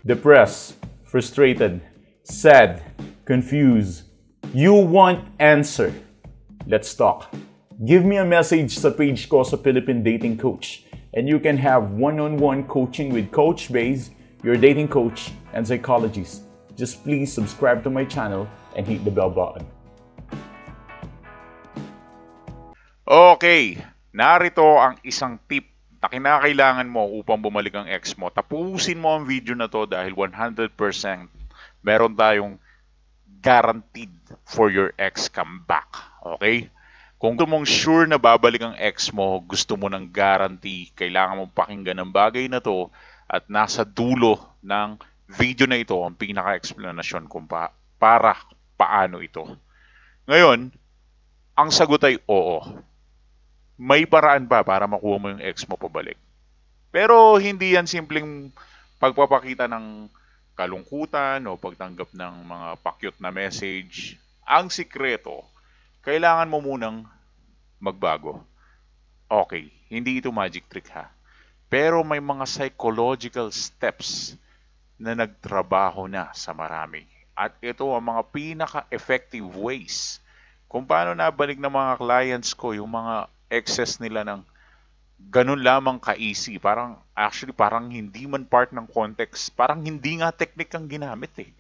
Depressed, frustrated, sad, confused. You want answer. Let's talk. Give me a message sa page ko sa Philippine Dating Coach and you can have one-on-one coaching with Coach Baze, your dating coach and psychologist. Just please subscribe to my channel and hit the bell button. Okay, narito ang isang tip na kinakailangan mo upang bumalik ang ex mo. Tapusin mo ang video na to dahil 100% meron tayong guaranteed for your ex comeback. Okay? Kung gusto mong sure na babalik ang ex mo, gusto mo ng guarantee, kailangan mong pakinggan ang bagay na to at nasa dulo ng video na ito ang pinaka-explanation kung para paano ito. Ngayon, ang sagot ay oo. May paraan ba para makuha mo yung ex mo pabalik? Pero hindi yan simpleng pagpapakita ng kalungkutan o pagtanggap ng mga pakyut na message. Ang sikreto, kailangan mo munang magbago. Okay, hindi ito magic trick ha. Pero may mga psychological steps na nagtrabaho na sa marami. At ito ang mga pinaka-effective ways kung paano nabalik ng mga clients ko yung mga excess nila ng ganun lamang ka-easy. Parang hindi man part ng context. Parang hindi nga technique ang ginamit eh.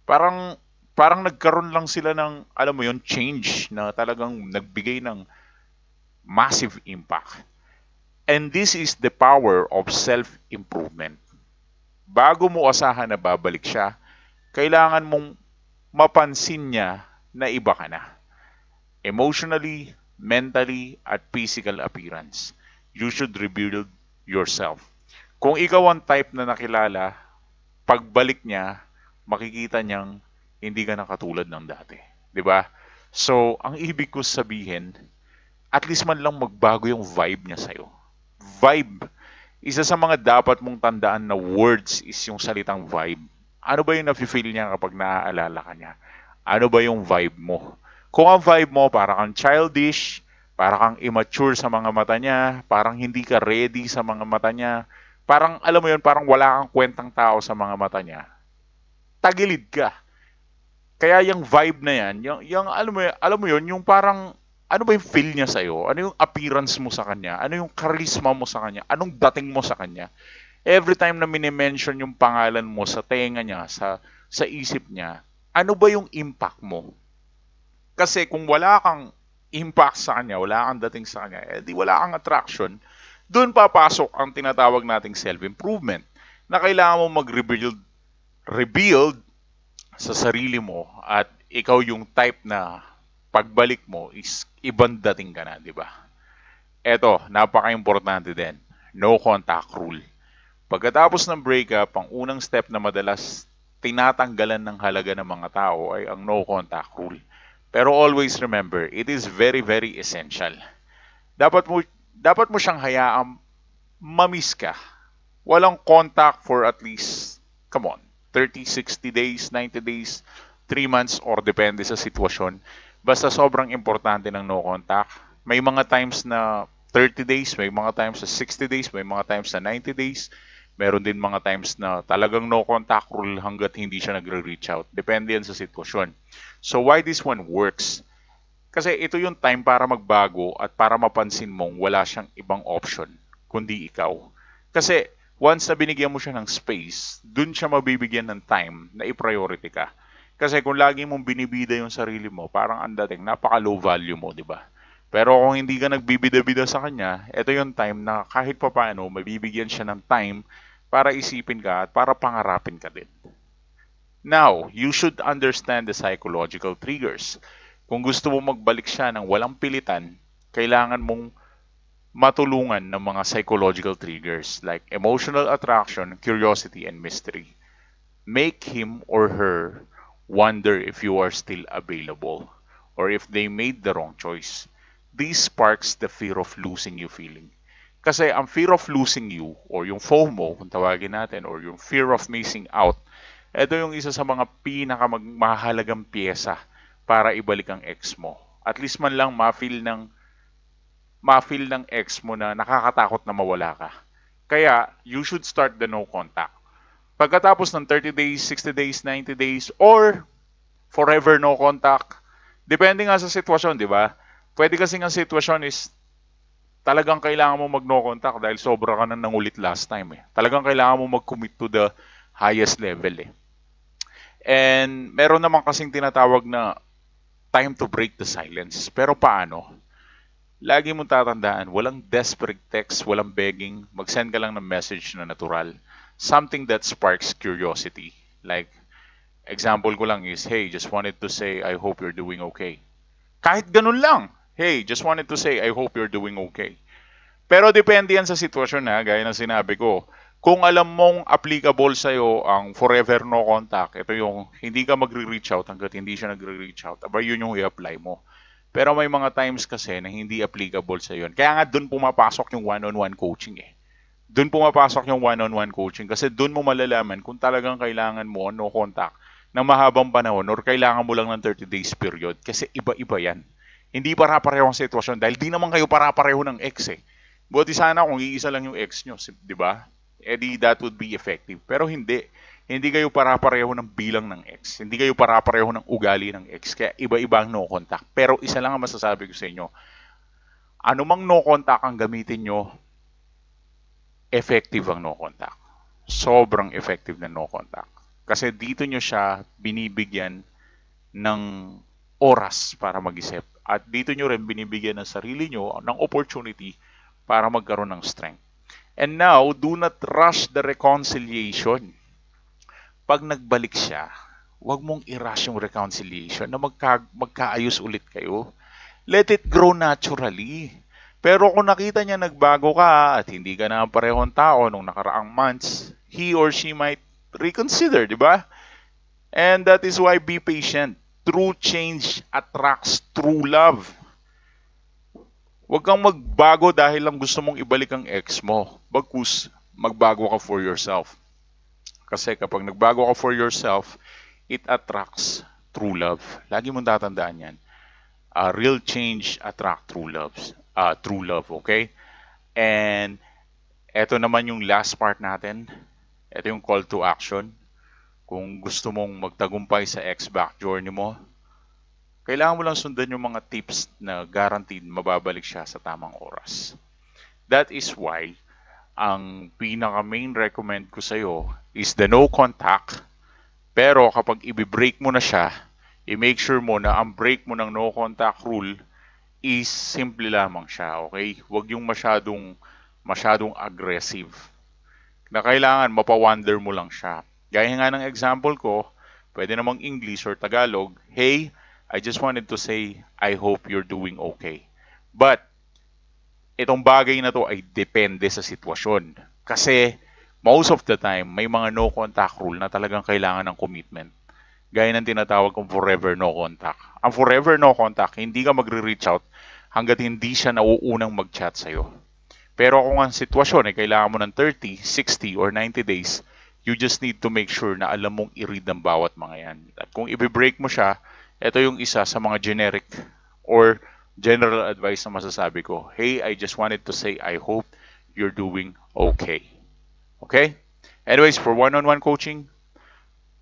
Parang nagkaroon lang sila ng, alam mo yon, change na talagang nagbigay ng massive impact. And this is the power of self-improvement. Bago mo asahan na babalik siya, kailangan mong mapansin niya na iba ka na. Emotionally, mentally, at physical appearance. You should rebuild yourself. Kung ikaw ang type na nakilala, pagbalik niya, makikita niyang hindi ka na katulad ng dati. 'Di ba? So, ang ibig ko sabihin, at least man lang magbago yung vibe niya sa'yo. Vibe. Isa sa mga dapat mong tandaan na words is yung salitang vibe. Ano ba yung nafe-feel niya kapag naaalala ka niya? Ano ba yung vibe mo? Kung ang vibe mo, para kang childish, para kang immature sa mga mata niya, parang hindi ka ready sa mga mata niya, parang, alam mo yun, parang wala kang kwentang tao sa mga mata niya, tagilid ka. Kaya yung vibe na yan, yung alam mo yun, yung parang, ano ba yung feel niya sa'yo? Ano yung appearance mo sa kanya? Ano yung charisma mo sa kanya? Anong dating mo sa kanya? Every time na minimension yung pangalan mo sa tenga niya, sa isip niya, ano ba yung impact mo? Kasi kung wala kang impact sa kanya, wala kang dating sa kanya, di wala kang attraction, doon papasok ang tinatawag nating self-improvement na kailangan mo mag-rebuild sa sarili mo at ikaw yung type na pagbalik mo is ibang dating ka na, di ba? Eto, napaka-importante din. No contact rule. Pagkatapos ng breakup, ang unang step na madalas tinatanggalan ng halaga ng mga tao ay ang no contact rule. Pero always remember, it is very, very essential. Dapat mo siyang hayaang mamiss ka. Walang contact for at least, 30, 60 days, 90 days, 3 months, or depende sa sitwasyon. Basta sobrang importante ng no contact. May mga times na 30 days, may mga times na 60 days, may mga times na 90 days. Meron din mga times na talagang no contact rule hanggat hindi siya nagre-reach out. Depende yan sa sitwasyon. So why this one works? Kasi ito yung time para magbago at para mapansin mong wala siyang ibang option kundi ikaw. Kasi once na binigyan mo siya ng space, dun siya mabibigyan ng time na i-priority ka. Kasi kung lagi mong binibida yung sarili mo, parang ang dating, napaka-low value mo, di ba? Pero kung hindi ka nagbibida-bida sa kanya, ito yung time na kahit pa paano, mabibigyan siya ng time para isipin ka at para pangarapin ka din. Now, you should understand the psychological triggers. Kung gusto mo magbalik siya ng walang pilitan, kailangan mong matulungan ng mga psychological triggers like emotional attraction, curiosity, and mystery. Make him or her wonder if you are still available or if they made the wrong choice. This sparks the fear of losing you feeling. Kasi ang fear of losing you or yung FOMO, kung tawagin natin, or yung fear of missing out, ito yung isa sa mga pinakamahalagang pyesa para ibalik ang ex mo. At least man lang ma-feel ng ex mo na nakakatakot na mawala ka. Kaya, you should start the no contact. Pagkatapos ng 30 days, 60 days, 90 days, or forever no contact, depende nga sa sitwasyon, di ba? Pwede kasi ang sitwasyon is talagang kailangan mo mag-no contact dahil sobra ka na nangulit last time eh. Talagang kailangan mo mag-commit to the highest level eh. And meron naman kasing tinatawag na time to break the silence. Pero paano? Lagi mong tatandaan, walang desperate text, walang begging, mag-send ka lang ng message na natural. Something that sparks curiosity. Like, example ko lang is, hey, just wanted to say, I hope you're doing okay. Kahit ganun lang. Hey, just wanted to say, I hope you're doing okay. Pero depende yan sa sitwasyon ha, gaya ng sinabi ko. Kung alam mong applicable sa'yo ang forever no contact, ito yung hindi ka magre-reach out hanggat hindi siya nagre-reach out, aba yun yung i-apply mo. Pero may mga times kasi na hindi applicable sa yun. Kaya nga doon pumapasok yung one-on-one coaching eh. Doon pumapasok yung one-on-one coaching kasi doon mo malalaman kung talagang kailangan mo no contact ng mahabang panahon or kailangan mo lang ng 30 days period kasi iba-iba yan. Hindi para-pareho ang sitwasyon dahil di naman kayo para-pareho ng ex eh. Buti sana kung iisa lang yung ex nyo, di ba? Edi that would be effective. Pero hindi. Hindi kayo para-pareho ng bilang ng ex. Hindi kayo para-pareho ng ugali ng ex. Kaya iba-iba ang no contact. Pero isa lang ang masasabi ko sa inyo. Anumang no contact ang gamitin nyo, effective ang no contact. Sobrang effective na no contact. Kasi dito nyo siya binibigyan ng oras para mag-isip. At dito nyo rin binibigyan ng sarili nyo ng opportunity para magkaroon ng strength. And now, do not rush the reconciliation. Pag nagbalik siya, huwag mong i-rush yung reconciliation na magkaayos ulit kayo. Let it grow naturally. Pero kung nakita niya nagbago ka at hindi ka na parehong tao nung nakaraang months, he or she might reconsider, di ba? And that is why be patient. True change attracts true love. Huwag kang magbago dahil lang gusto mong ibalik ang ex mo. Bagkus, magbago ka for yourself. Kasi kapag nagbago ka for yourself, it attracts true love. Lagi mong tatandaan yan. Real change attract true love. True love, okay? And eto naman yung last part natin. Ito yung call to action. Kung gusto mong magtagumpay sa ex-back journey mo, kailangan mo lang sundan yung mga tips na guaranteed mababalik siya sa tamang oras. That is why, ang pinaka-main recommend ko sa'yo is the no contact. Pero kapag i-break mo na siya, i-make sure mo na ang break mo ng no contact rule is simple lamang siya, okay? Huwag yung masyadong aggressive. Na kailangan mapa-wonder mo lang siya. Gaya nga ng example ko, pwede namang English or Tagalog, hey, I just wanted to say, I hope you're doing okay. But, itong bagay na to ay depende sa sitwasyon. Kasi, most of the time, may mga no contact rule na talagang kailangan ng commitment. Gaya ng tinatawag kong forever no contact. Ang forever no contact, hindi ka magre-reach out hanggat hindi siya nauunang mag-chat sa'yo. Pero kung ang sitwasyon ay kailangan mo ng 30, 60, or 90 days, you just need to make sure na alam mong i-read ang bawat mga yan. At kung i-break mo siya, ito yung isa sa mga generic or general advice na masasabi ko. Hey, I just wanted to say I hope you're doing okay. Okay? Anyways, for one-on-one coaching,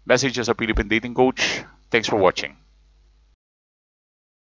message as a Philippine Dating Coach. Thanks for watching.